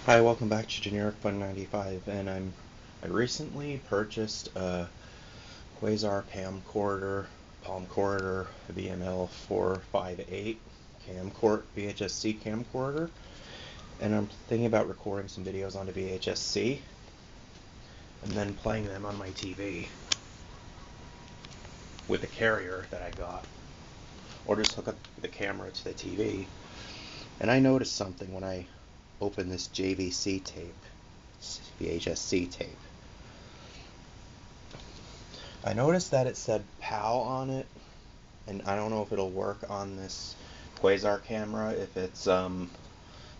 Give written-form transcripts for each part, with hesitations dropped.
Hi, welcome back to Generic Fun 95, and I recently purchased a Quasar camcorder, palmcorder VML 458 camcorder, VHS-C camcorder, and I'm thinking about recording some videos onto VHS-C and then playing them on my TV with the carrier that I got, or just hook up the camera to the TV. And I noticed something when I opened this JVC tape, VHS-C tape. I noticed that it said PAL on it, and I don't know if it'll work on this Quasar camera, if it's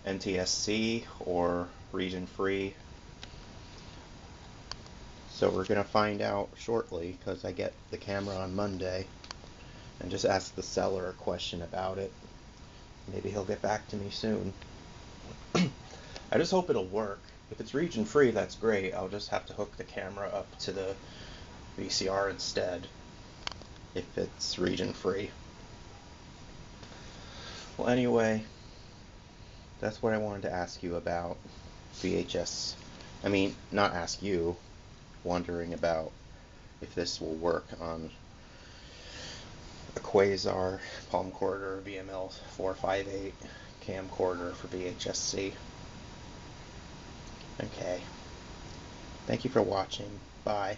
NTSC or region free. So we're gonna find out shortly, because I get the camera on Monday, and just ask the seller a question about it. Maybe he'll get back to me soon. I just hope it'll work. If it's region free, that's great. I'll just have to hook the camera up to the VCR instead, if it's region free. Well, anyway, that's what I wanted to ask you about VHS. I mean, not ask you, wondering about if this will work on a Quasar palmcorder VML 458 camcorder for VHS-C. Okay. Thank you for watching. Bye.